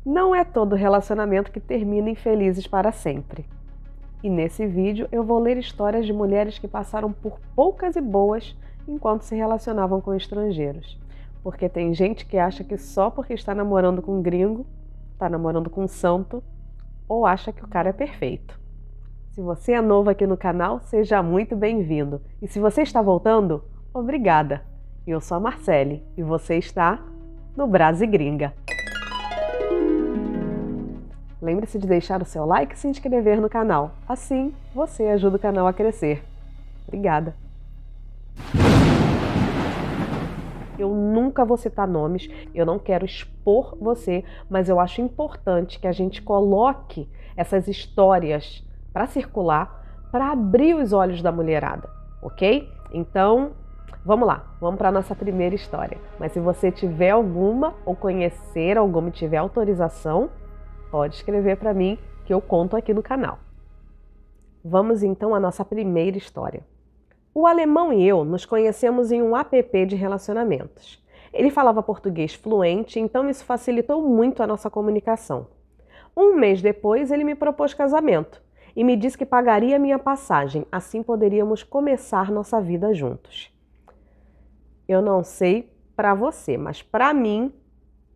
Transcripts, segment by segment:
Não é todo relacionamento que termina infelizes para sempre. E nesse vídeo eu vou ler histórias de mulheres que passaram por poucas e boas enquanto se relacionavam com estrangeiros. Porque tem gente que acha que só porque está namorando com um gringo, está namorando com um santo, ou acha que o cara é perfeito. Se você é novo aqui no canal, seja muito bem-vindo. E se você está voltando, obrigada. Eu sou a Marcele e você está no Brasigringa. Lembre-se de deixar o seu like e se inscrever no canal. Assim, você ajuda o canal a crescer. Obrigada. Eu nunca vou citar nomes, eu não quero expor você, mas eu acho importante que a gente coloque essas histórias para circular, para abrir os olhos da mulherada, ok? Então, vamos lá, vamos para a nossa primeira história. Mas se você tiver alguma, ou conhecer alguma e tiver autorização, pode escrever para mim que eu conto aqui no canal. Vamos então à nossa primeira história. O alemão e eu nos conhecemos em um app de relacionamentos. Ele falava português fluente, então isso facilitou muito a nossa comunicação. Um mês depois, ele me propôs casamento e me disse que pagaria minha passagem, assim poderíamos começar nossa vida juntos. Eu não sei para você, mas para mim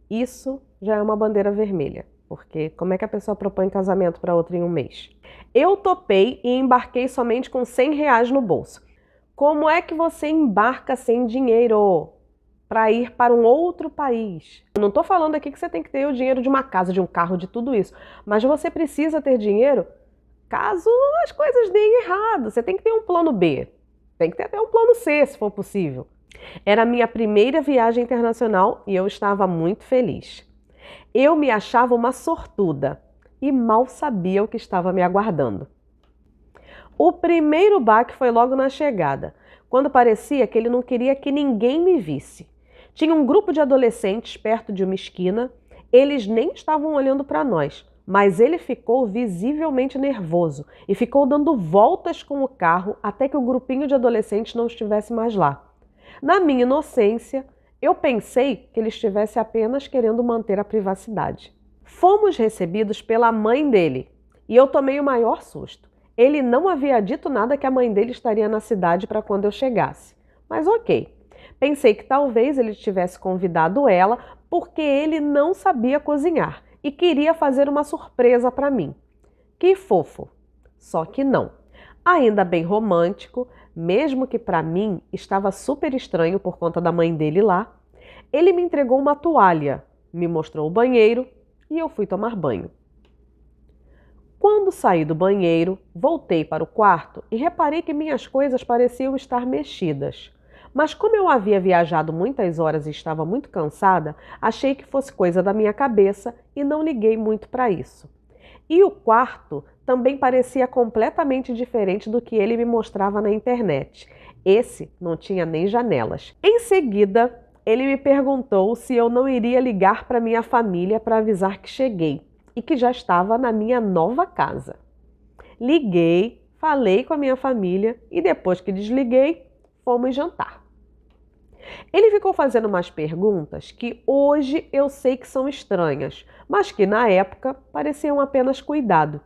isso já é uma bandeira vermelha, porque como é que a pessoa propõe casamento para outra em um mês? Eu topei e embarquei somente com R$100 no bolso. Como é que você embarca sem dinheiro para ir para um outro país? Eu não estou falando aqui que você tem que ter o dinheiro de uma casa, de um carro, de tudo isso, mas você precisa ter dinheiro caso as coisas deem errado. Você tem que ter um plano B, tem que ter até um plano C, se for possível. Era a minha primeira viagem internacional e eu estava muito feliz. Eu me achava uma sortuda e mal sabia o que estava me aguardando. O primeiro baque foi logo na chegada, quando parecia que ele não queria que ninguém me visse. Tinha um grupo de adolescentes perto de uma esquina, eles nem estavam olhando para nós, mas ele ficou visivelmente nervoso e ficou dando voltas com o carro até que o grupinho de adolescentes não estivesse mais lá. Na minha inocência, eu pensei que ele estivesse apenas querendo manter a privacidade. Fomos recebidos pela mãe dele e eu tomei o maior susto. Ele não havia dito nada que a mãe dele estaria na cidade para quando eu chegasse. Mas ok. Pensei que talvez ele tivesse convidado ela porque ele não sabia cozinhar e queria fazer uma surpresa para mim. Que fofo! Só que não. Ainda bem romântico, mesmo que para mim estava super estranho por conta da mãe dele lá, ele me entregou uma toalha, me mostrou o banheiro e eu fui tomar banho. Quando saí do banheiro, voltei para o quarto e reparei que minhas coisas pareciam estar mexidas. Mas como eu havia viajado muitas horas e estava muito cansada, achei que fosse coisa da minha cabeça e não liguei muito para isso. E o quarto também parecia completamente diferente do que ele me mostrava na internet. Esse não tinha nem janelas. Em seguida, ele me perguntou se eu não iria ligar para minha família para avisar que cheguei e que já estava na minha nova casa. Liguei, falei com a minha família e depois que desliguei, fomos jantar. Ele ficou fazendo umas perguntas que hoje eu sei que são estranhas, mas que na época pareciam apenas cuidado.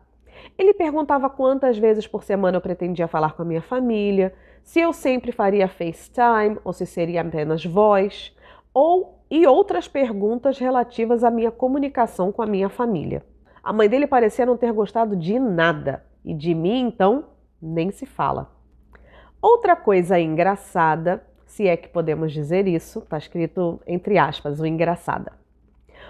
Ele perguntava quantas vezes por semana eu pretendia falar com a minha família, se eu sempre faria FaceTime ou se seria apenas voz, e outras perguntas relativas à minha comunicação com a minha família. A mãe dele parecia não ter gostado de nada, e de mim, então, nem se fala. Outra coisa engraçada, se é que podemos dizer isso, está escrito entre aspas, o engraçada.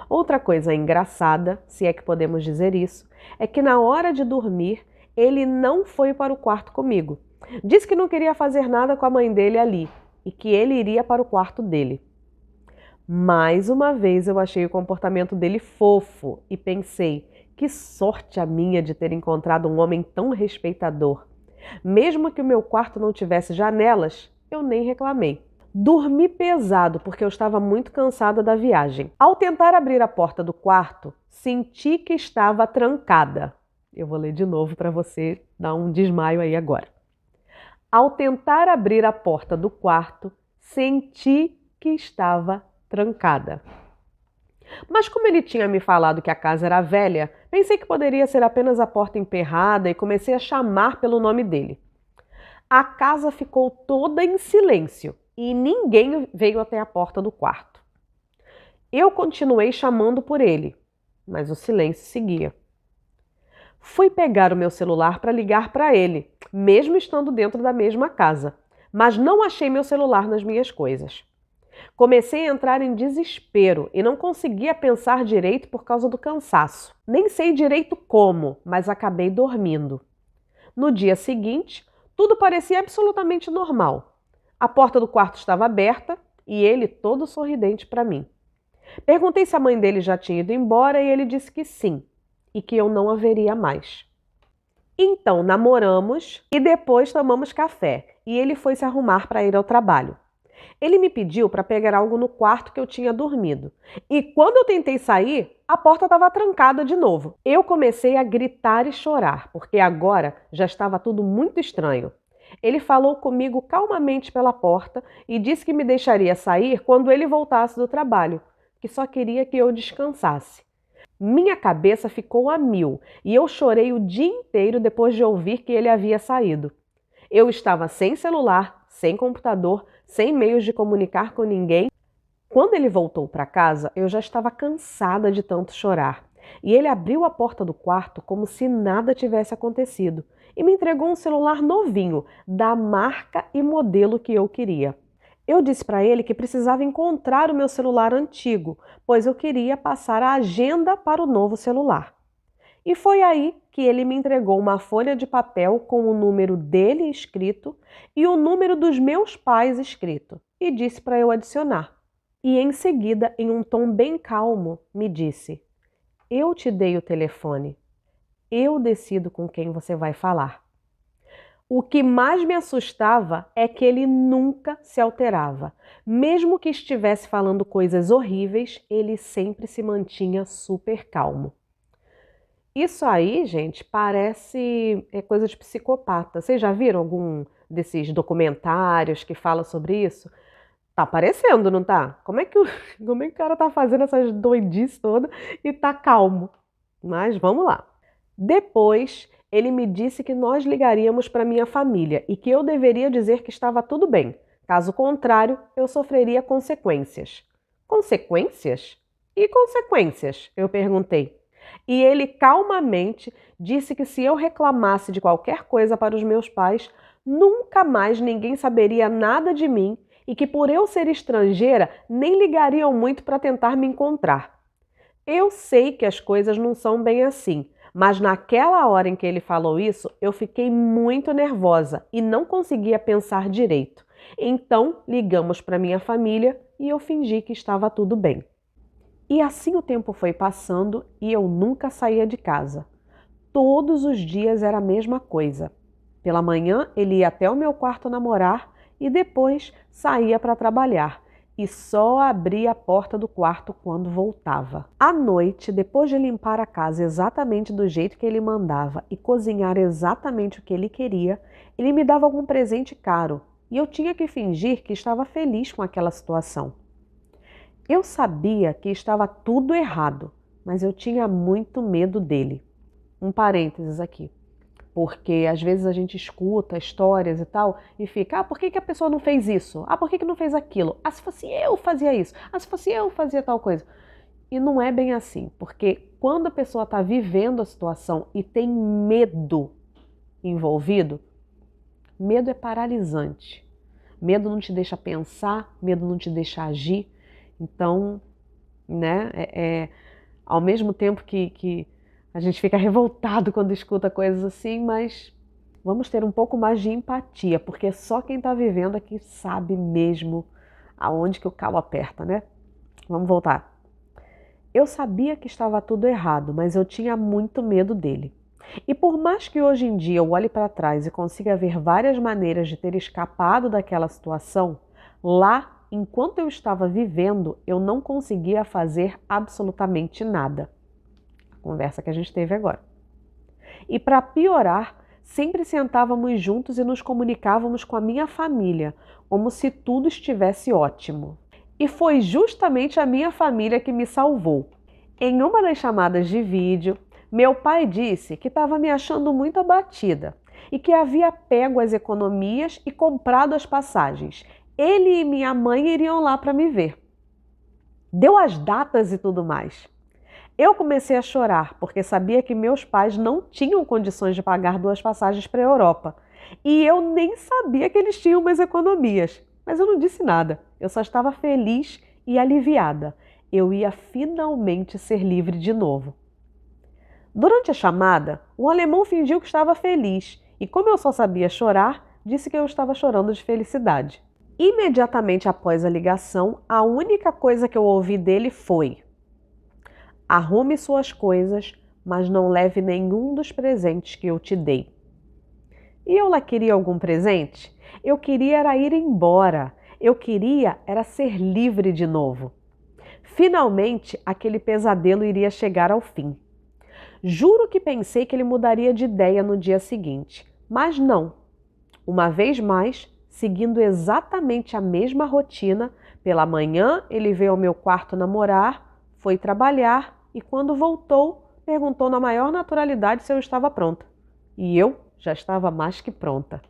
Outra coisa engraçada, se é que podemos dizer isso, é que na hora de dormir, ele não foi para o quarto comigo. Disse que não queria fazer nada com a mãe dele ali e que ele iria para o quarto dele. Mais uma vez eu achei o comportamento dele fofo e pensei, que sorte a minha de ter encontrado um homem tão respeitador. Mesmo que o meu quarto não tivesse janelas, eu nem reclamei. Dormi pesado porque eu estava muito cansada da viagem. Ao tentar abrir a porta do quarto, senti que estava trancada. Eu vou ler de novo para você dar um desmaio aí agora. Ao tentar abrir a porta do quarto, senti que estava trancada. Mas como ele tinha me falado que a casa era velha, pensei que poderia ser apenas a porta emperrada e comecei a chamar pelo nome dele. A casa ficou toda em silêncio e ninguém veio até a porta do quarto. Eu continuei chamando por ele, mas o silêncio seguia. Fui pegar o meu celular para ligar para ele, mesmo estando dentro da mesma casa, mas não achei meu celular nas minhas coisas. Comecei a entrar em desespero e não conseguia pensar direito por causa do cansaço. Nem sei direito como, mas acabei dormindo. No dia seguinte, tudo parecia absolutamente normal. A porta do quarto estava aberta e ele todo sorridente para mim. Perguntei se a mãe dele já tinha ido embora e ele disse que sim, e que eu não haveria mais. Então namoramos e depois tomamos café e ele foi se arrumar para ir ao trabalho. Ele me pediu para pegar algo no quarto que eu tinha dormido. E quando eu tentei sair, a porta estava trancada de novo. Eu comecei a gritar e chorar, porque agora já estava tudo muito estranho. Ele falou comigo calmamente pela porta e disse que me deixaria sair quando ele voltasse do trabalho, que só queria que eu descansasse. Minha cabeça ficou a mil e eu chorei o dia inteiro depois de ouvir que ele havia saído. Eu estava sem celular, sem computador, sem meios de comunicar com ninguém. Quando ele voltou para casa, eu já estava cansada de tanto chorar. E ele abriu a porta do quarto como se nada tivesse acontecido e me entregou um celular novinho, da marca e modelo que eu queria. Eu disse para ele que precisava encontrar o meu celular antigo, pois eu queria passar a agenda para o novo celular. E foi aí que ele me entregou uma folha de papel com o número dele escrito e o número dos meus pais escrito, e disse para eu adicionar. E em seguida, em um tom bem calmo, me disse: "Eu te dei o telefone. Eu decido com quem você vai falar." O que mais me assustava é que ele nunca se alterava. Mesmo que estivesse falando coisas horríveis, ele sempre se mantinha super calmo. Isso aí, gente, parece coisa de psicopata. Vocês já viram algum desses documentários que fala sobre isso? Tá parecendo, não tá? Como é que o cara tá fazendo essas doidices todas e tá calmo? Mas vamos lá. Depois, ele me disse que nós ligaríamos para minha família e que eu deveria dizer que estava tudo bem. Caso contrário, eu sofreria consequências. Consequências? E consequências? Eu perguntei. E ele calmamente disse que se eu reclamasse de qualquer coisa para os meus pais, nunca mais ninguém saberia nada de mim e que por eu ser estrangeira, nem ligariam muito para tentar me encontrar. Eu sei que as coisas não são bem assim, mas naquela hora em que ele falou isso, eu fiquei muito nervosa e não conseguia pensar direito. Então, ligamos para minha família e eu fingi que estava tudo bem. E assim o tempo foi passando e eu nunca saía de casa. Todos os dias era a mesma coisa. Pela manhã ele ia até o meu quarto namorar e depois saía para trabalhar e só abria a porta do quarto quando voltava. À noite, depois de limpar a casa exatamente do jeito que ele mandava e cozinhar exatamente o que ele queria, ele me dava algum presente caro e eu tinha que fingir que estava feliz com aquela situação. Eu sabia que estava tudo errado, mas eu tinha muito medo dele. Um parênteses aqui, porque às vezes a gente escuta histórias e tal e fica, por que a pessoa não fez isso? Por que não fez aquilo? Se fosse eu fazia isso. Se fosse eu fazia tal coisa. E não é bem assim, porque quando a pessoa está vivendo a situação e tem medo envolvido, medo é paralisante. Medo não te deixa pensar, medo não te deixa agir. Então, né, ao mesmo tempo que a gente fica revoltado quando escuta coisas assim, mas vamos ter um pouco mais de empatia, porque só quem está vivendo aqui sabe mesmo aonde que o calo aperta, né? Vamos voltar. Eu sabia que estava tudo errado, mas eu tinha muito medo dele. E por mais que hoje em dia eu olhe para trás e consiga ver várias maneiras de ter escapado daquela situação, lá, enquanto eu estava vivendo, eu não conseguia fazer absolutamente nada. Conversa que a gente teve agora. E para piorar, sempre sentávamos juntos e nos comunicávamos com a minha família, como se tudo estivesse ótimo. E foi justamente a minha família que me salvou. Em uma das chamadas de vídeo, meu pai disse que estava me achando muito abatida e que havia pego as economias e comprado as passagens. Ele e minha mãe iriam lá para me ver. Deu as datas e tudo mais. Eu comecei a chorar porque sabia que meus pais não tinham condições de pagar 2 passagens para a Europa. E eu nem sabia que eles tinham umas economias. Mas eu não disse nada. Eu só estava feliz e aliviada. Eu ia finalmente ser livre de novo. Durante a chamada, o alemão fingiu que estava feliz e, como eu só sabia chorar, disse que eu estava chorando de felicidade. Imediatamente após a ligação, a única coisa que eu ouvi dele foi: arrume suas coisas, mas não leve nenhum dos presentes que eu te dei. E eu lá queria algum presente? Eu queria era ir embora. Eu queria era ser livre de novo. Finalmente, aquele pesadelo iria chegar ao fim. Juro que pensei que ele mudaria de ideia no dia seguinte, mas não. Uma vez mais, seguindo exatamente a mesma rotina, pela manhã ele veio ao meu quarto namorar, foi trabalhar e quando voltou, perguntou na maior naturalidade se eu estava pronta. E eu já estava mais que pronta.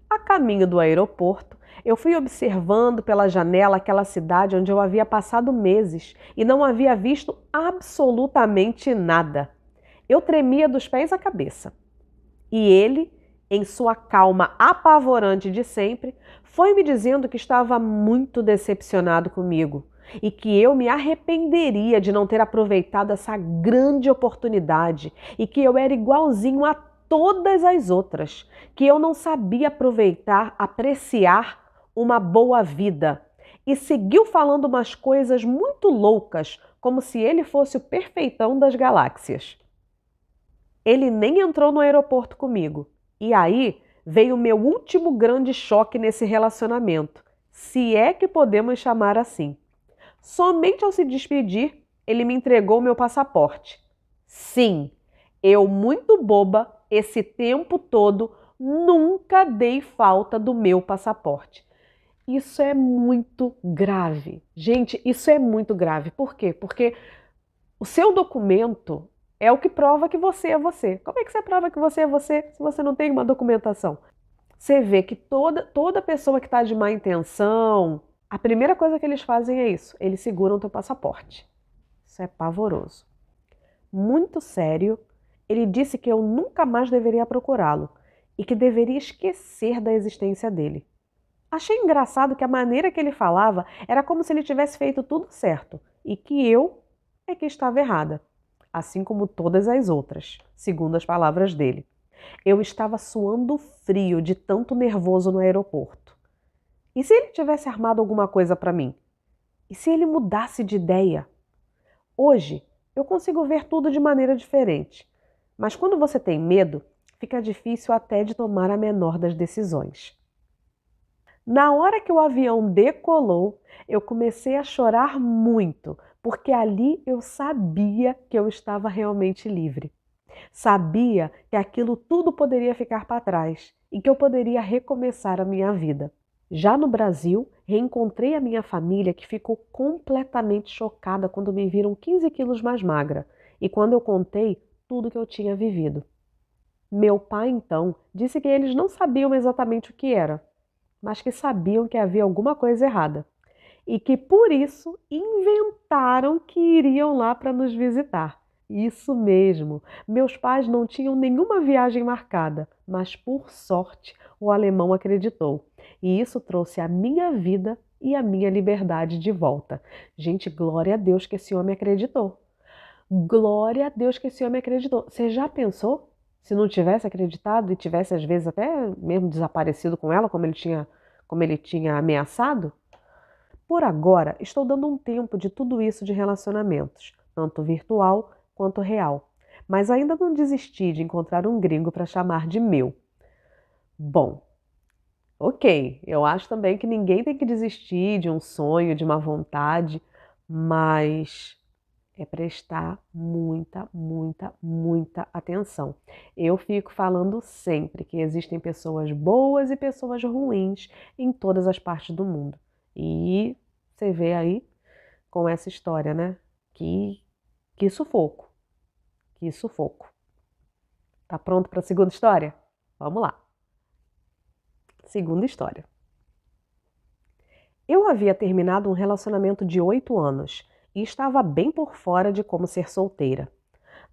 A caminho do aeroporto, eu fui observando pela janela aquela cidade onde eu havia passado meses e não havia visto absolutamente nada. Eu tremia dos pés à cabeça. E ele, em sua calma apavorante de sempre, foi me dizendo que estava muito decepcionado comigo e que eu me arrependeria de não ter aproveitado essa grande oportunidade e que eu era igualzinho a todas as outras, que eu não sabia aproveitar, apreciar uma boa vida. E seguiu falando umas coisas muito loucas, como se ele fosse o perfeitão das galáxias. Ele nem entrou no aeroporto comigo. E aí veio o meu último grande choque nesse relacionamento, se é que podemos chamar assim. Somente ao se despedir, ele me entregou meu passaporte. Sim, eu, muito boba, esse tempo todo, nunca dei falta do meu passaporte. Isso é muito grave. Gente, isso é muito grave. Por quê? Porque o seu documento é o que prova que você é você. Como é que você prova que você é você se você não tem uma documentação? Você vê que toda pessoa que está de má intenção, a primeira coisa que eles fazem é isso: eles seguram o teu passaporte. Isso é pavoroso. Muito sério, ele disse que eu nunca mais deveria procurá-lo e que deveria esquecer da existência dele. Achei engraçado que a maneira que ele falava era como se ele tivesse feito tudo certo e que eu é que estava errada, assim como todas as outras, segundo as palavras dele. Eu estava suando frio de tanto nervoso no aeroporto. E se ele tivesse armado alguma coisa para mim? E se ele mudasse de ideia? Hoje, eu consigo ver tudo de maneira diferente, mas quando você tem medo, fica difícil até de tomar a menor das decisões. Na hora que o avião decolou, eu comecei a chorar muito, porque ali eu sabia que eu estava realmente livre. Sabia que aquilo tudo poderia ficar para trás e que eu poderia recomeçar a minha vida. Já no Brasil, reencontrei a minha família que ficou completamente chocada quando me viram 15 quilos mais magra e quando eu contei tudo que eu tinha vivido. Meu pai, então, disse que eles não sabiam exatamente o que era, mas que sabiam que havia alguma coisa errada e que por isso inventaram que iriam lá para nos visitar. Isso mesmo, meus pais não tinham nenhuma viagem marcada, mas por sorte o alemão acreditou. E isso trouxe a minha vida e a minha liberdade de volta. Gente, glória a Deus que esse homem acreditou. Glória a Deus que esse homem acreditou. Você já pensou? Se não tivesse acreditado e tivesse às vezes até mesmo desaparecido com ela, como ele tinha ameaçado? Por agora, estou dando um tempo de tudo isso de relacionamentos, tanto virtual quanto real. Mas ainda não desisti de encontrar um gringo para chamar de meu. Bom, ok, eu acho também que ninguém tem que desistir de um sonho, de uma vontade, mas é prestar muita, muita, muita atenção. Eu fico falando sempre que existem pessoas boas e pessoas ruins em todas as partes do mundo. E Você vê aí com essa história, né? Que, que sufoco, que sufoco. Tá pronto para a segunda história? Vamos lá. Segunda história. Eu havia terminado um relacionamento de 8 anos e estava bem por fora de como ser solteira.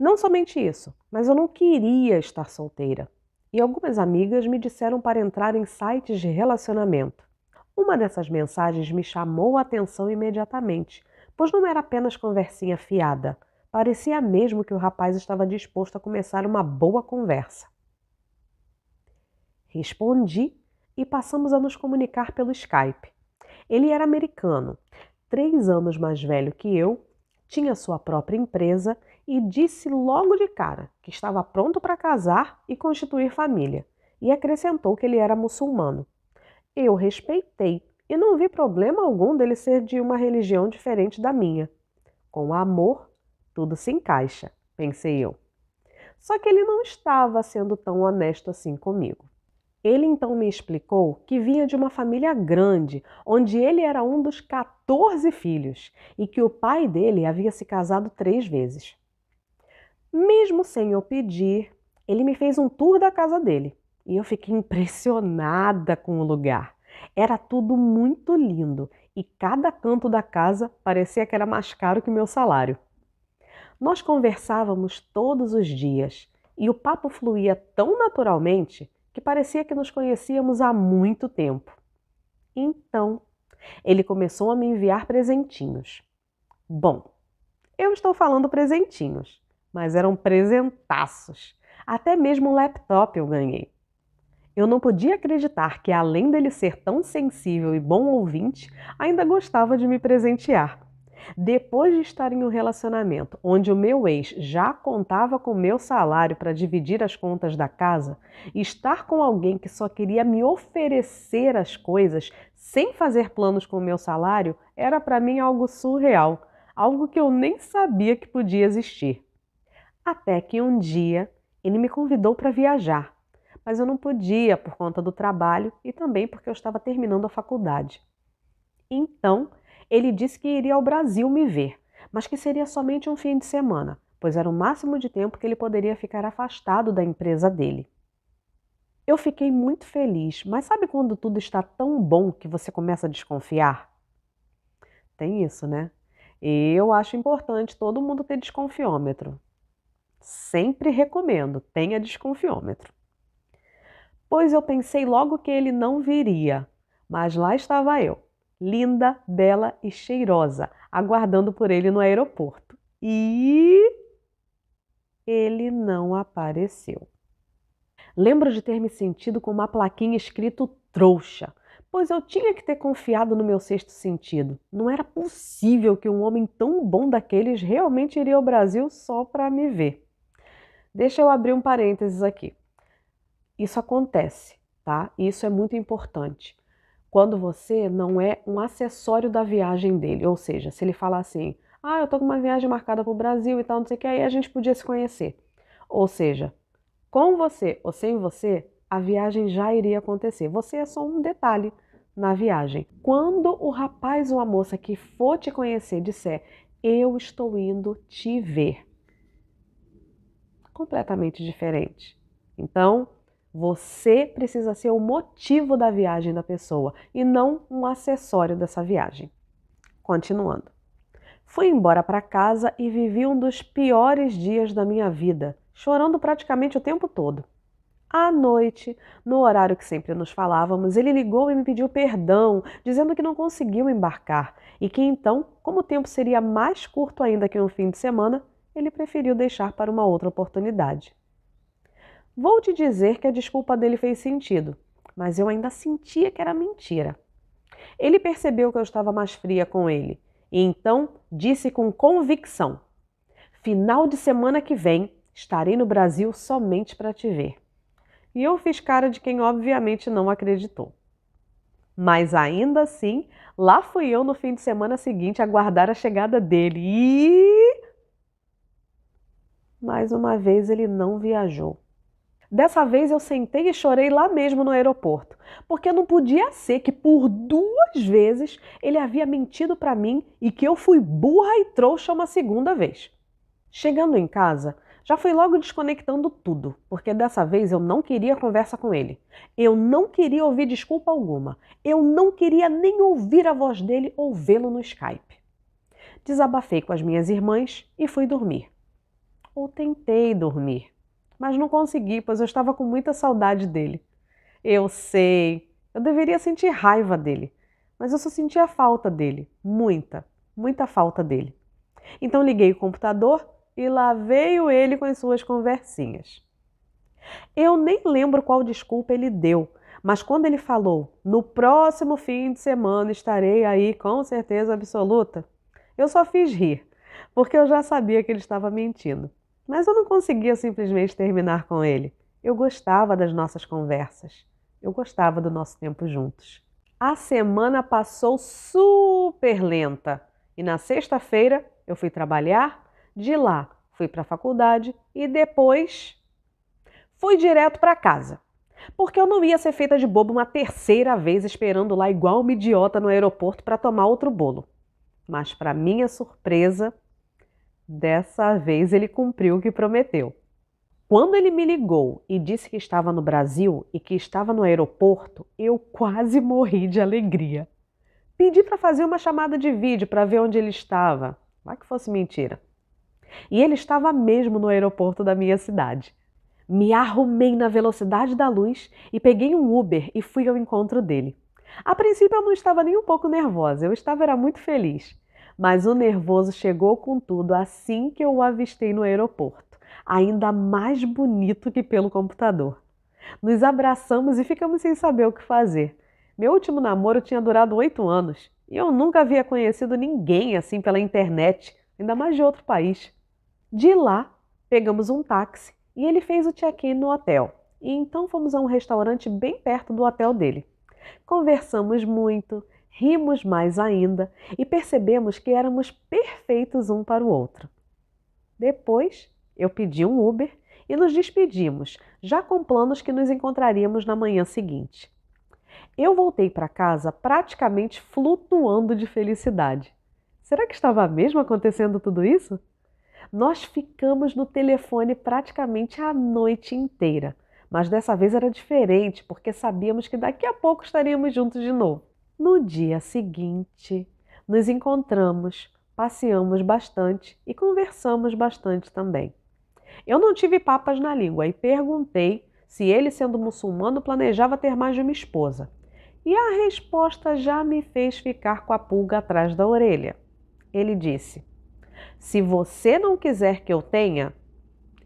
Não somente isso, mas eu não queria estar solteira. E algumas amigas me disseram para entrar em sites de relacionamento. Uma dessas mensagens me chamou a atenção imediatamente, pois não era apenas conversinha fiada. Parecia mesmo que o rapaz estava disposto a começar uma boa conversa. Respondi e passamos a nos comunicar pelo Skype. Ele era americano, 3 anos mais velho que eu, tinha sua própria empresa e disse logo de cara que estava pronto para casar e constituir família, e acrescentou que ele era muçulmano. Eu respeitei e não vi problema algum dele ser de uma religião diferente da minha. Com amor, tudo se encaixa, pensei eu. Só que ele não estava sendo tão honesto assim comigo. Ele então me explicou que vinha de uma família grande, onde ele era um dos 14 filhos e que o pai dele havia se casado 3 vezes. Mesmo sem eu pedir, ele me fez um tour da casa dele e eu fiquei impressionada com o lugar. Era tudo muito lindo e cada canto da casa parecia que era mais caro que o meu salário. Nós conversávamos todos os dias e o papo fluía tão naturalmente que parecia que nos conhecíamos há muito tempo. Então, ele começou a me enviar presentinhos. Bom, eu estou falando presentinhos, mas eram presentaços. Até mesmo um laptop eu ganhei. Eu não podia acreditar que, além dele ser tão sensível e bom ouvinte, ainda gostava de me presentear. Depois de estar em um relacionamento onde o meu ex já contava com o meu salário para dividir as contas da casa, estar com alguém que só queria me oferecer as coisas sem fazer planos com o meu salário era para mim algo surreal, algo que eu nem sabia que podia existir. Até que um dia ele me convidou para viajar, mas eu não podia por conta do trabalho e também porque eu estava terminando a faculdade. Então, ele disse que iria ao Brasil me ver, mas que seria somente um fim de semana, pois era o máximo de tempo que ele poderia ficar afastado da empresa dele. Eu fiquei muito feliz, mas sabe quando tudo está tão bom que você começa a desconfiar? Tem isso, né? Eu acho importante todo mundo ter desconfiômetro. Sempre recomendo, tenha desconfiômetro. Pois eu pensei logo que ele não viria, mas lá estava eu, linda, bela e cheirosa, aguardando por ele no aeroporto. E ele não apareceu. Lembro de ter me sentido com uma plaquinha escrito trouxa, pois eu tinha que ter confiado no meu sexto sentido. Não era possível que um homem tão bom daqueles realmente iria ao Brasil só para me ver. Deixa eu abrir um parênteses aqui. Isso acontece, tá? Isso é muito importante. Quando você não é um acessório da viagem dele, ou seja, se ele falar assim, eu tô com uma viagem marcada para o Brasil e tal, não sei o que, aí a gente podia se conhecer. Ou seja, com você ou sem você, a viagem já iria acontecer. Você é só um detalhe na viagem. Quando o rapaz ou a moça que for te conhecer disser, eu estou indo te ver, completamente diferente. Então, você precisa ser o motivo da viagem da pessoa e não um acessório dessa viagem. Continuando. Fui embora para casa e vivi um dos piores dias da minha vida, chorando praticamente o tempo todo. À noite, no horário que sempre nos falávamos, ele ligou e me pediu perdão, dizendo que não conseguiu embarcar e que então, como o tempo seria mais curto ainda que um fim de semana, ele preferiu deixar para uma outra oportunidade. Vou te dizer que a desculpa dele fez sentido, mas eu ainda sentia que era mentira. Ele percebeu que eu estava mais fria com ele e então disse com convicção: final de semana que vem estarei no Brasil somente para te ver. E eu fiz cara de quem obviamente não acreditou. Mas ainda assim, lá fui eu no fim de semana seguinte aguardar a chegada dele e mais uma vez ele não viajou. Dessa vez eu sentei e chorei lá mesmo no aeroporto, porque não podia ser que por 2 vezes ele havia mentido para mim e que eu fui burra e trouxa uma segunda vez. Chegando em casa, já fui logo desconectando tudo, porque dessa vez eu não queria conversa com ele. Eu não queria ouvir desculpa alguma. Eu não queria nem ouvir a voz dele ou vê-lo no Skype. Desabafei com as minhas irmãs e fui dormir. Ou tentei dormir, mas não consegui, pois eu estava com muita saudade dele. Eu sei, eu deveria sentir raiva dele, mas eu só sentia falta dele, muita falta dele. Então liguei o computador e lá veio ele com as suas conversinhas. Eu nem lembro qual desculpa ele deu, mas quando ele falou, no próximo fim de semana estarei aí com certeza absoluta, eu só fiz rir, porque eu já sabia que ele estava mentindo. Mas eu não conseguia simplesmente terminar com ele. Eu gostava das nossas conversas. Eu gostava do nosso tempo juntos. A semana passou super lenta e na sexta-feira eu fui trabalhar, de lá fui para a faculdade e depois fui direto para casa. Porque eu não ia ser feita de bobo uma terceira vez esperando lá igual uma idiota no aeroporto para tomar outro bolo. Mas para minha surpresa, dessa vez ele cumpriu o que prometeu. Quando ele me ligou e disse que estava no Brasil e que estava no aeroporto, eu quase morri de alegria. Pedi para fazer uma chamada de vídeo para ver onde ele estava. Vai que fosse mentira. E ele estava mesmo no aeroporto da minha cidade. Me arrumei na velocidade da luz e peguei um Uber e fui ao encontro dele. A princípio eu não estava nem um pouco nervosa, eu era muito feliz. Mas o nervoso chegou com tudo assim que eu o avistei no aeroporto, ainda mais bonito que pelo computador. Nos abraçamos e ficamos sem saber o que fazer. Meu último namoro tinha durado 8 anos e eu nunca havia conhecido ninguém assim pela internet, ainda mais de outro país. De lá, pegamos um táxi e ele fez o check-in no hotel. E então fomos a um restaurante bem perto do hotel dele. Conversamos muito, rimos mais ainda e percebemos que éramos perfeitos um para o outro. Depois, eu pedi um Uber e nos despedimos, já com planos que nos encontraríamos na manhã seguinte. Eu voltei para casa praticamente flutuando de felicidade. Será que estava mesmo acontecendo tudo isso? Nós ficamos no telefone praticamente a noite inteira, mas dessa vez era diferente porque sabíamos que daqui a pouco estaríamos juntos de novo. No dia seguinte, nos encontramos, passeamos bastante e conversamos bastante também. Eu não tive papas na língua e perguntei se ele, sendo muçulmano, planejava ter mais de uma esposa. E a resposta já me fez ficar com a pulga atrás da orelha. Ele disse: se você não quiser que eu tenha,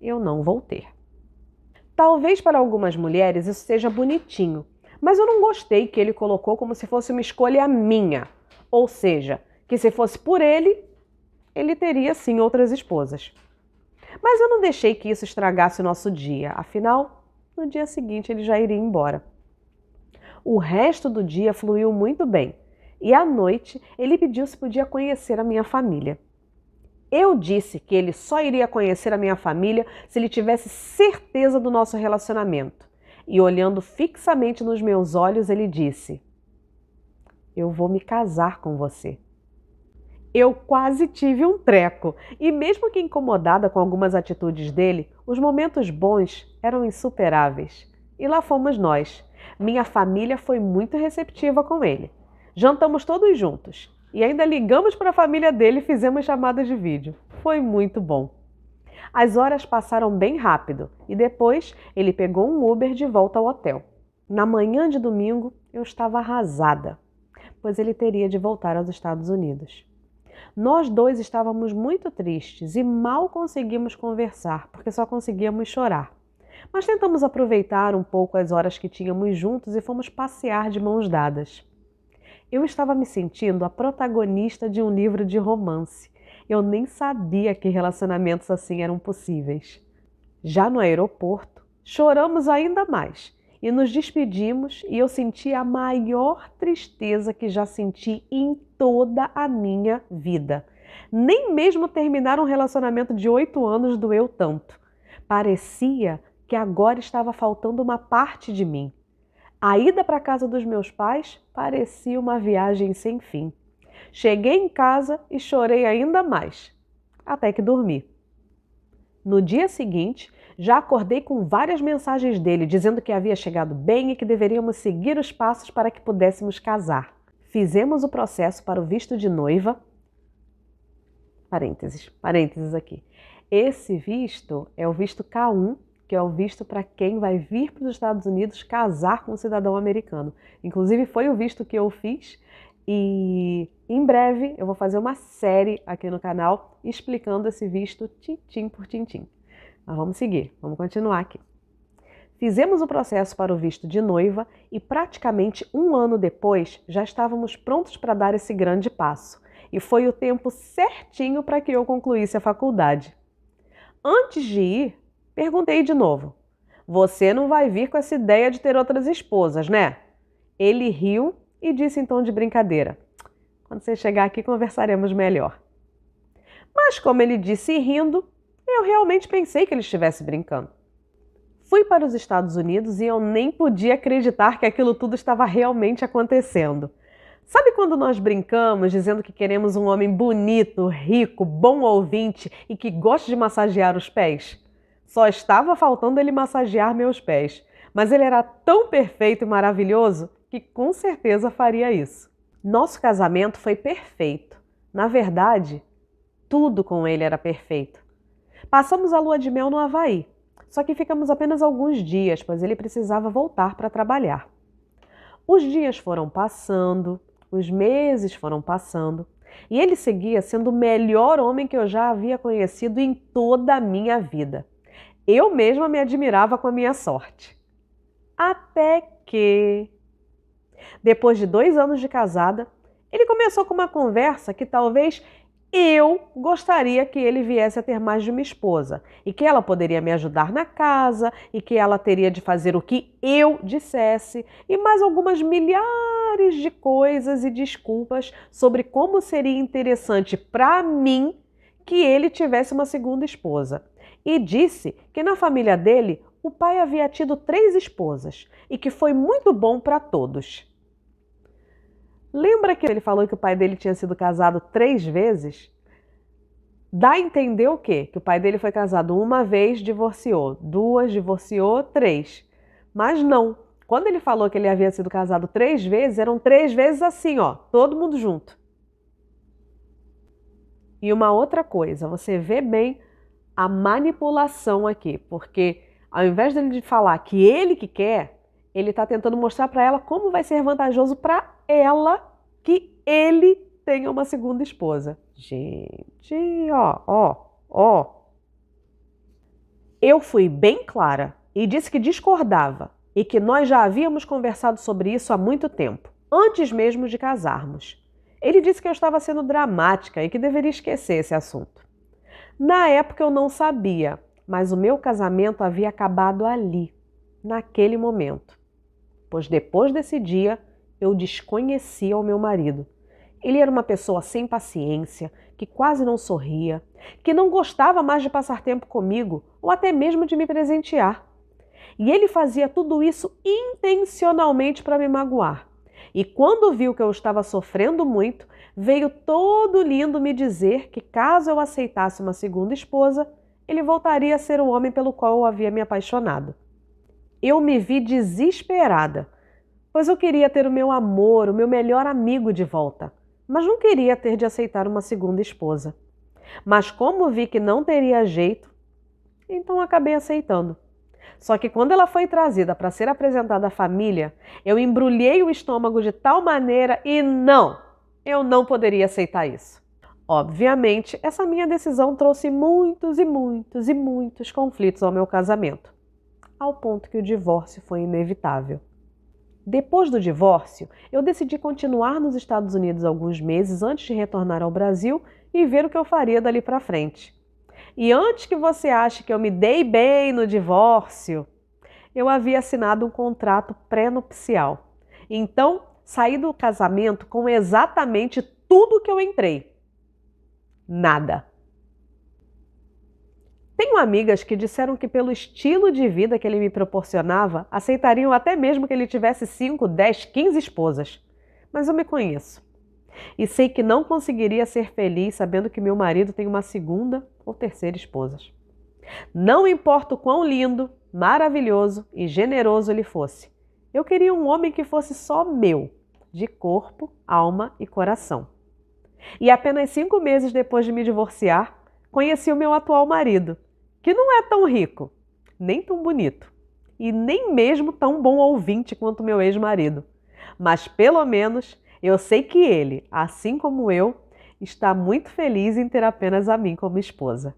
eu não vou ter. Talvez para algumas mulheres isso seja bonitinho, mas eu não gostei que ele colocou como se fosse uma escolha minha. Ou seja, que se fosse por ele, ele teria sim outras esposas. Mas eu não deixei que isso estragasse o nosso dia, afinal, no dia seguinte ele já iria embora. O resto do dia fluiu muito bem e à noite ele pediu se podia conhecer a minha família. Eu disse que ele só iria conhecer a minha família se ele tivesse certeza do nosso relacionamento. E olhando fixamente nos meus olhos, ele disse: eu vou me casar com você. Eu quase tive um treco, e mesmo que incomodada com algumas atitudes dele, os momentos bons eram insuperáveis. E lá fomos nós. Minha família foi muito receptiva com ele. Jantamos todos juntos. E ainda ligamos para a família dele e fizemos chamadas de vídeo. Foi muito bom. As horas passaram bem rápido e depois ele pegou um Uber de volta ao hotel. Na manhã de domingo, eu estava arrasada, pois ele teria de voltar aos Estados Unidos. Nós dois estávamos muito tristes e mal conseguimos conversar, porque só conseguíamos chorar. Mas tentamos aproveitar um pouco as horas que tínhamos juntos e fomos passear de mãos dadas. Eu estava me sentindo a protagonista de um livro de romance. Eu nem sabia que relacionamentos assim eram possíveis. Já no aeroporto, choramos ainda mais e nos despedimos e eu senti a maior tristeza que já senti em toda a minha vida. Nem mesmo terminar um relacionamento de 8 anos doeu tanto. Parecia que agora estava faltando uma parte de mim. A ida para a casa dos meus pais parecia uma viagem sem fim. Cheguei em casa e chorei ainda mais, até que dormi. No dia seguinte, já acordei com várias mensagens dele dizendo que havia chegado bem e que deveríamos seguir os passos para que pudéssemos casar. Fizemos o processo para o visto de noiva. Parênteses aqui. Esse visto é o visto K1, que é o visto para quem vai vir para os Estados Unidos casar com um cidadão americano. Inclusive foi o visto que eu fiz e em breve eu vou fazer uma série aqui no canal explicando esse visto tintim por tintim. Mas vamos seguir, vamos continuar aqui. Fizemos o processo para o visto de noiva e praticamente um ano depois já estávamos prontos para dar esse grande passo. E foi o tempo certinho para que eu concluísse a faculdade. Antes de ir, perguntei de novo: "Você não vai vir com essa ideia de ter outras esposas, né?" Ele riu e disse em tom de brincadeira: "Quando você chegar aqui conversaremos melhor." Mas como ele disse rindo, eu realmente pensei que ele estivesse brincando. Fui para os Estados Unidos e eu nem podia acreditar que aquilo tudo estava realmente acontecendo. Sabe quando nós brincamos dizendo que queremos um homem bonito, rico, bom ouvinte e que goste de massagear os pés? Só estava faltando ele massagear meus pés, mas ele era tão perfeito e maravilhoso que com certeza faria isso. Nosso casamento foi perfeito. Na verdade, tudo com ele era perfeito. Passamos a lua de mel no Havaí, só que ficamos apenas alguns dias, pois ele precisava voltar para trabalhar. Os dias foram passando, os meses foram passando, e ele seguia sendo o melhor homem que eu já havia conhecido em toda a minha vida. Eu mesma me admirava com a minha sorte. Até que, depois de 2 anos de casada, ele começou com uma conversa que talvez eu gostaria que ele viesse a ter mais de uma esposa e que ela poderia me ajudar na casa e que ela teria de fazer o que eu dissesse e mais algumas milhares de coisas e desculpas sobre como seria interessante para mim que ele tivesse uma segunda esposa. E disse que na família dele o pai havia tido 3 esposas e que foi muito bom para todos. Lembra que ele falou que o pai dele tinha sido casado 3 vezes? Dá a entender o quê? Que o pai dele foi casado uma vez, divorciou, 2, divorciou, 3. Mas não. Quando ele falou que ele havia sido casado 3 vezes, eram 3 vezes assim, ó, todo mundo junto. E uma outra coisa, você vê bem a manipulação aqui, porque ao invés dele falar que ele que quer, ele está tentando mostrar para ela como vai ser vantajoso para ela que ele tenha uma segunda esposa. Gente, ó. Eu fui bem clara e disse que discordava e que nós já havíamos conversado sobre isso há muito tempo, antes mesmo de casarmos. Ele disse que eu estava sendo dramática e que deveria esquecer esse assunto. Na época eu não sabia, mas o meu casamento havia acabado ali, naquele momento. Pois depois desse dia, eu desconhecia o meu marido. Ele era uma pessoa sem paciência, que quase não sorria, que não gostava mais de passar tempo comigo ou até mesmo de me presentear. E ele fazia tudo isso intencionalmente para me magoar. E quando viu que eu estava sofrendo muito, veio todo lindo me dizer que caso eu aceitasse uma segunda esposa, ele voltaria a ser o homem pelo qual eu havia me apaixonado. Eu me vi desesperada, pois eu queria ter o meu amor, o meu melhor amigo de volta, mas não queria ter de aceitar uma segunda esposa. Mas como vi que não teria jeito, então acabei aceitando. Só que quando ela foi trazida para ser apresentada à família, eu embrulhei o estômago de tal maneira e eu não poderia aceitar isso. Obviamente, essa minha decisão trouxe muitos e muitos e muitos conflitos ao meu casamento, ao ponto que o divórcio foi inevitável. Depois do divórcio, eu decidi continuar nos Estados Unidos alguns meses antes de retornar ao Brasil e ver o que eu faria dali para frente. E antes que você ache que eu me dei bem no divórcio, eu havia assinado um contrato pré-nupcial. Então, saí do casamento com exatamente tudo que eu entrei. Nada. Tenho amigas que disseram que pelo estilo de vida que ele me proporcionava, aceitariam até mesmo que ele tivesse 5, 10, 15 esposas. Mas eu me conheço. E sei que não conseguiria ser feliz sabendo que meu marido tem uma segunda ou terceira esposa. Não importa o quão lindo, maravilhoso e generoso ele fosse. Eu queria um homem que fosse só meu, de corpo, alma e coração. E apenas 5 meses depois de me divorciar, conheci o meu atual marido, que não é tão rico, nem tão bonito, e nem mesmo tão bom ouvinte quanto meu ex-marido. Mas pelo menos eu sei que ele, assim como eu, está muito feliz em ter apenas a mim como esposa.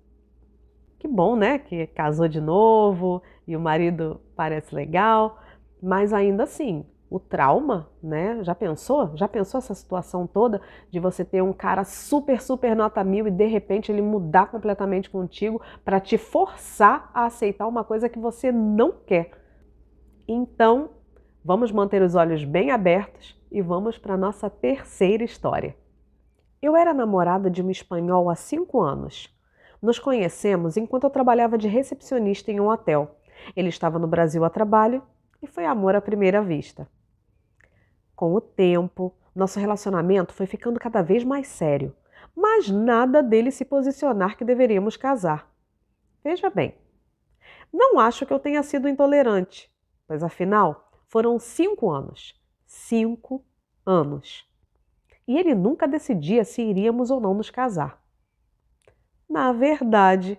Que bom, né? Que casou de novo e o marido parece legal, mas ainda assim, o trauma, né? Já pensou? Já pensou essa situação toda de você ter um cara super, super nota 1000 e de repente ele mudar completamente contigo para te forçar a aceitar uma coisa que você não quer? Então, vamos manter os olhos bem abertos e vamos para a nossa terceira história. Eu era namorada de um espanhol há 5 anos. Nos conhecemos enquanto eu trabalhava de recepcionista em um hotel. Ele estava no Brasil a trabalho e foi amor à primeira vista. Com o tempo, nosso relacionamento foi ficando cada vez mais sério, mas nada dele se posicionar que deveríamos casar. Veja bem, não acho que eu tenha sido intolerante, pois afinal foram 5 anos. 5 anos. E ele nunca decidia se iríamos ou não nos casar. Na verdade,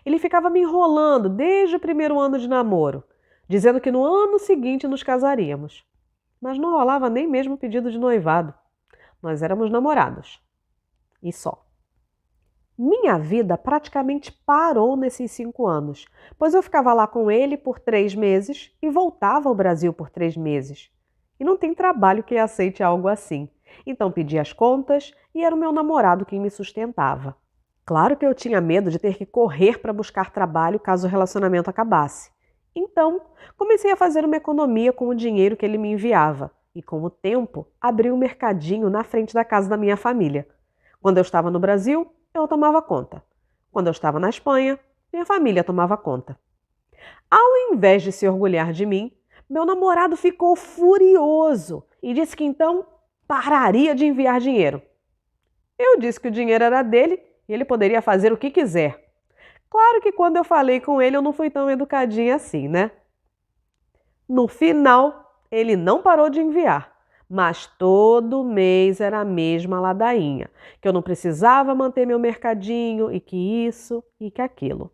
ele ficava me enrolando desde o primeiro ano de namoro, dizendo que no ano seguinte nos casaríamos. Mas não rolava nem mesmo pedido de noivado. Nós éramos namorados. E só. Minha vida praticamente parou nesses 5 anos, pois eu ficava lá com ele por 3 meses e voltava ao Brasil por 3 meses. E não tem trabalho que aceite algo assim. Então pedi as contas e era o meu namorado quem me sustentava. Claro que eu tinha medo de ter que correr para buscar trabalho caso o relacionamento acabasse. Então, comecei a fazer uma economia com o dinheiro que ele me enviava e, com o tempo, abri um mercadinho na frente da casa da minha família. Quando eu estava no Brasil, eu tomava conta. Quando eu estava na Espanha, minha família tomava conta. Ao invés de se orgulhar de mim, meu namorado ficou furioso e disse que então pararia de enviar dinheiro. Eu disse que o dinheiro era dele e ele poderia fazer o que quiser. Claro que quando eu falei com ele eu não fui tão educadinha assim, né? No final, ele não parou de enviar, mas todo mês era a mesma ladainha, que eu não precisava manter meu mercadinho e que isso e que aquilo.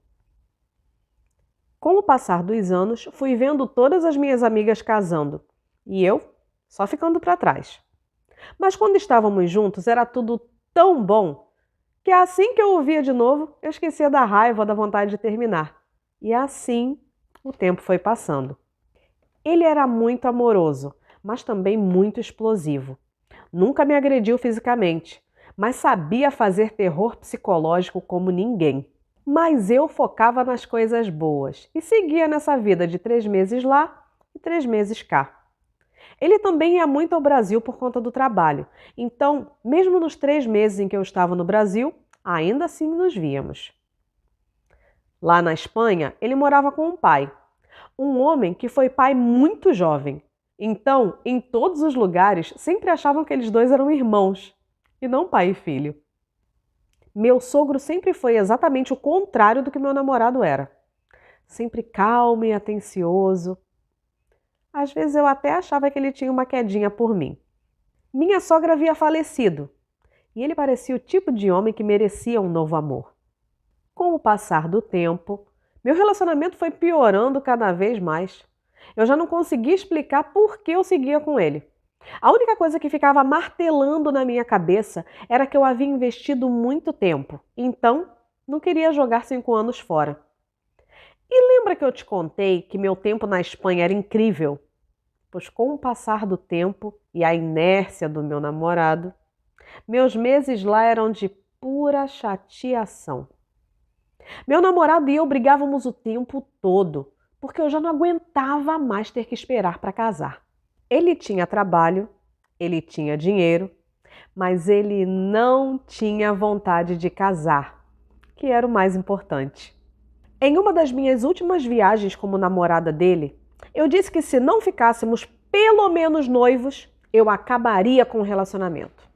Com o passar dos anos, fui vendo todas as minhas amigas casando e eu só ficando para trás. Mas quando estávamos juntos era tudo tão bom que assim que eu o via de novo, eu esquecia da raiva ou da vontade de terminar. E assim o tempo foi passando. Ele era muito amoroso, mas também muito explosivo. Nunca me agrediu fisicamente, mas sabia fazer terror psicológico como ninguém. Mas eu focava nas coisas boas e seguia nessa vida de 3 meses lá e 3 meses cá. Ele também ia muito ao Brasil por conta do trabalho, então, mesmo nos 3 meses em que eu estava no Brasil, ainda assim nos víamos. Lá na Espanha, ele morava com um pai, um homem que foi pai muito jovem. Então, em todos os lugares, sempre achavam que eles dois eram irmãos, e não pai e filho. Meu sogro sempre foi exatamente o contrário do que meu namorado era. Sempre calmo e atencioso. Às vezes eu até achava que ele tinha uma quedinha por mim. Minha sogra havia falecido, e ele parecia o tipo de homem que merecia um novo amor. Com o passar do tempo, meu relacionamento foi piorando cada vez mais. Eu já não conseguia explicar por que eu seguia com ele. A única coisa que ficava martelando na minha cabeça era que eu havia investido muito tempo, então não queria jogar 5 anos fora. E lembra que eu te contei que meu tempo na Espanha era incrível? Pois com o passar do tempo e a inércia do meu namorado, meus meses lá eram de pura chateação. Meu namorado e eu brigávamos o tempo todo, porque eu já não aguentava mais ter que esperar para casar. Ele tinha trabalho, ele tinha dinheiro, mas ele não tinha vontade de casar, que era o mais importante. Em uma das minhas últimas viagens como namorada dele, eu disse que se não ficássemos pelo menos noivos, eu acabaria com o relacionamento.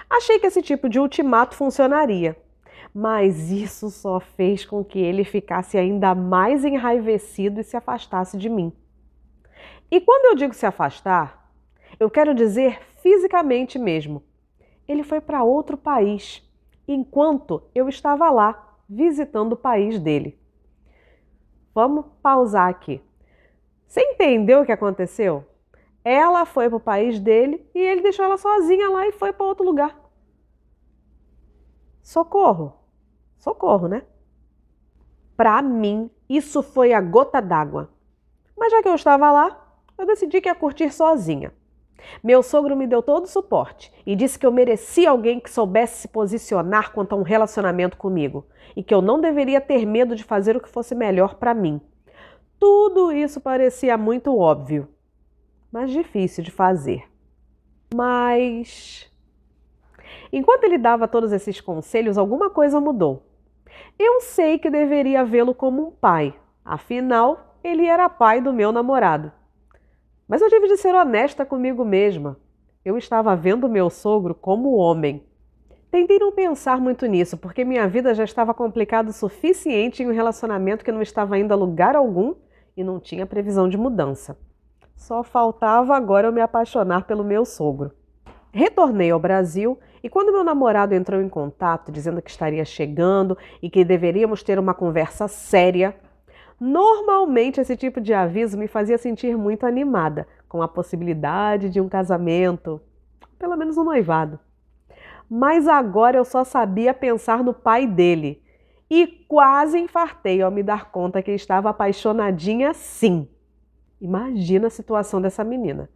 Achei que esse tipo de ultimato funcionaria, mas isso só fez com que ele ficasse ainda mais enraivecido e se afastasse de mim. E quando eu digo se afastar, eu quero dizer fisicamente mesmo. Ele foi para outro país, enquanto eu estava lá, visitando o país dele. Vamos pausar aqui. Você entendeu o que aconteceu? Ela foi para o país dele e ele deixou ela sozinha lá e foi para outro lugar. Socorro! Socorro, né? Para mim, isso foi a gota d'água. Mas já que eu estava lá, eu decidi que ia curtir sozinha. Meu sogro me deu todo o suporte e disse que eu merecia alguém que soubesse se posicionar quanto a um relacionamento comigo e que eu não deveria ter medo de fazer o que fosse melhor para mim. Tudo isso parecia muito óbvio, mas difícil de fazer. Mas, enquanto ele dava todos esses conselhos, alguma coisa mudou. Eu sei que deveria vê-lo como um pai, afinal, ele era pai do meu namorado. Mas eu tive de ser honesta comigo mesma. Eu estava vendo meu sogro como homem. Tentei não pensar muito nisso, porque minha vida já estava complicada o suficiente em um relacionamento que não estava indo a lugar algum e não tinha previsão de mudança. Só faltava agora eu me apaixonar pelo meu sogro. Retornei ao Brasil e quando meu namorado entrou em contato dizendo que estaria chegando e que deveríamos ter uma conversa séria, normalmente esse tipo de aviso me fazia sentir muito animada com a possibilidade de um casamento, pelo menos um noivado. Mas agora eu só sabia pensar no pai dele e quase infartei ao me dar conta que estava apaixonadinha sim. Imagina a situação dessa menina,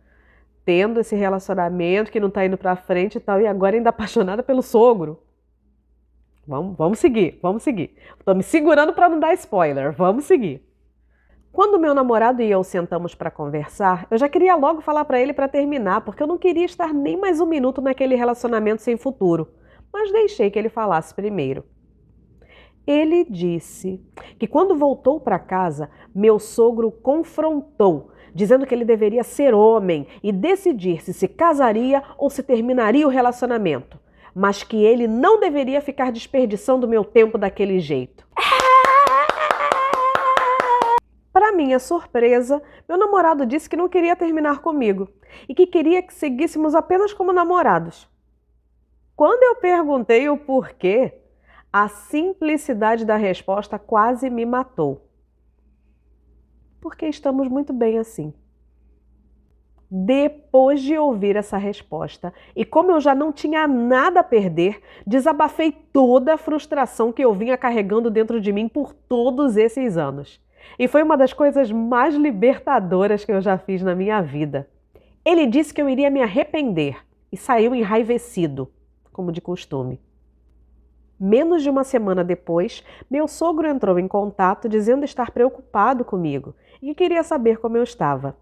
tendo esse relacionamento que não está indo para frente e tal, e agora ainda apaixonada pelo sogro. Vamos seguir. Estou me segurando para não dar spoiler, vamos seguir. Quando meu namorado e eu sentamos para conversar, eu já queria logo falar para ele para terminar, porque eu não queria estar nem mais um minuto naquele relacionamento sem futuro, mas deixei que ele falasse primeiro. Ele disse que quando voltou para casa, meu sogro o confrontou, dizendo que ele deveria ser homem e decidir se casaria ou se terminaria o relacionamento, mas que ele não deveria ficar desperdiçando meu tempo daquele jeito. Para minha surpresa, meu namorado disse que não queria terminar comigo e que queria que seguíssemos apenas como namorados. Quando eu perguntei o porquê, a simplicidade da resposta quase me matou. Porque estamos muito bem assim. Depois de ouvir essa resposta, e como eu já não tinha nada a perder, desabafei toda a frustração que eu vinha carregando dentro de mim por todos esses anos. E foi uma das coisas mais libertadoras que eu já fiz na minha vida. Ele disse que eu iria me arrepender e saiu enraivecido, como de costume. Menos de uma semana depois, meu sogro entrou em contato dizendo estar preocupado comigo e que queria saber como eu estava.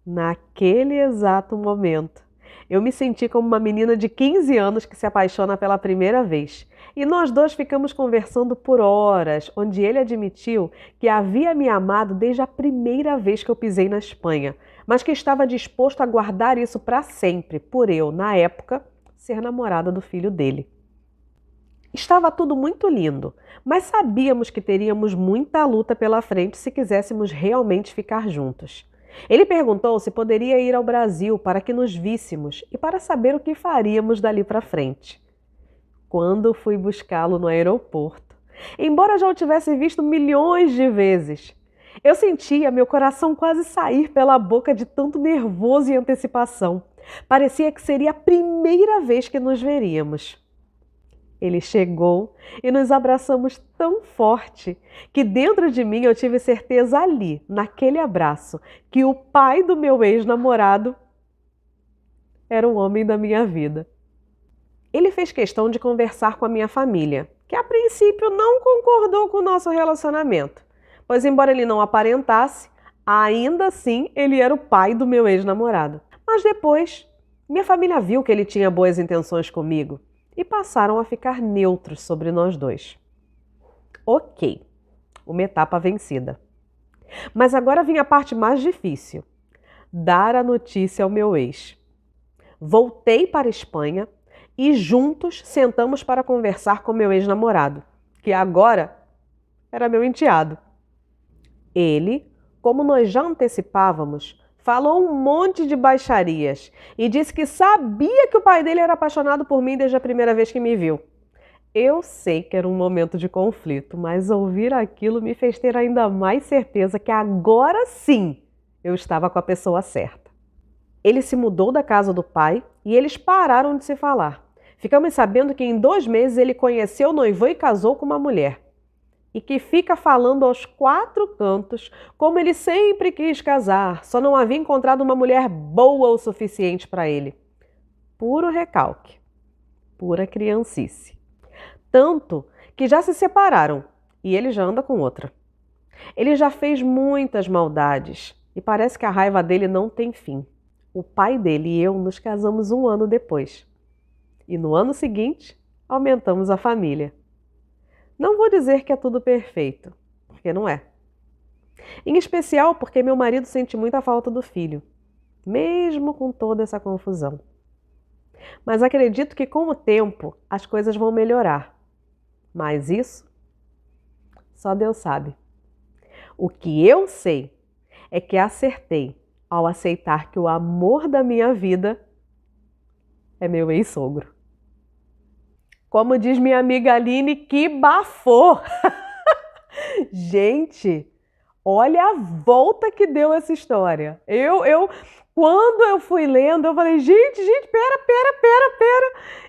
Naquele exato momento, eu me senti como uma menina de 15 anos que se apaixona pela primeira vez. E nós dois ficamos conversando por horas, onde ele admitiu que havia me amado desde a primeira vez que eu pisei na Espanha, mas que estava disposto a guardar isso para sempre, por eu, na época, ser namorada do filho dele. Estava tudo muito lindo, mas sabíamos que teríamos muita luta pela frente se quiséssemos realmente ficar juntos. Ele perguntou se poderia ir ao Brasil para que nos víssemos e para saber o que faríamos dali para frente. Quando fui buscá-lo no aeroporto, embora já o tivesse visto milhões de vezes, eu sentia meu coração quase sair pela boca de tanto nervoso e antecipação. Parecia que seria a primeira vez que nos veríamos. Ele chegou e nos abraçamos tão forte que dentro de mim eu tive certeza ali, naquele abraço, que o pai do meu ex-namorado era o homem da minha vida. Ele fez questão de conversar com a minha família, que a princípio não concordou com o nosso relacionamento, pois embora ele não aparentasse, ainda assim ele era o pai do meu ex-namorado. Mas depois, minha família viu que ele tinha boas intenções comigo e passaram a ficar neutros sobre nós dois. Ok, uma etapa vencida. Mas agora vinha a parte mais difícil: dar a notícia ao meu ex. Voltei para a Espanha e juntos sentamos para conversar com meu ex-namorado, que agora era meu enteado. Ele, como nós já antecipávamos, falou um monte de baixarias e disse que sabia que o pai dele era apaixonado por mim desde a primeira vez que me viu. Eu sei que era um momento de conflito, mas ouvir aquilo me fez ter ainda mais certeza que agora sim eu estava com a pessoa certa. Ele se mudou da casa do pai e eles pararam de se falar. Ficamos sabendo que em 2 meses ele conheceu, noivou e casou com uma mulher. E que fica falando aos 4 cantos como ele sempre quis casar, só não havia encontrado uma mulher boa o suficiente para ele. Puro recalque, pura criancice. Tanto que já se separaram e ele já anda com outra. Ele já fez muitas maldades e parece que a raiva dele não tem fim. O pai dele e eu nos casamos 1 ano depois. E no ano seguinte, aumentamos a família. Não vou dizer que é tudo perfeito, porque não é. Em especial porque meu marido sente muita falta do filho, mesmo com toda essa confusão. Mas acredito que com o tempo as coisas vão melhorar. Mas isso só Deus sabe. O que eu sei é que acertei ao aceitar que o amor da minha vida é meu ex-sogro. Como diz minha amiga Aline, que bafô! Gente, olha a volta que deu essa história. Quando eu fui lendo, eu falei, gente, pera.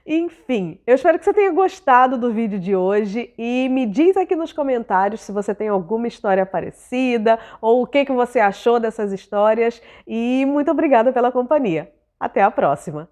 Enfim, eu espero que você tenha gostado do vídeo de hoje e me diz aqui nos comentários se você tem alguma história parecida ou o que você achou dessas histórias e muito obrigada pela companhia. Até a próxima!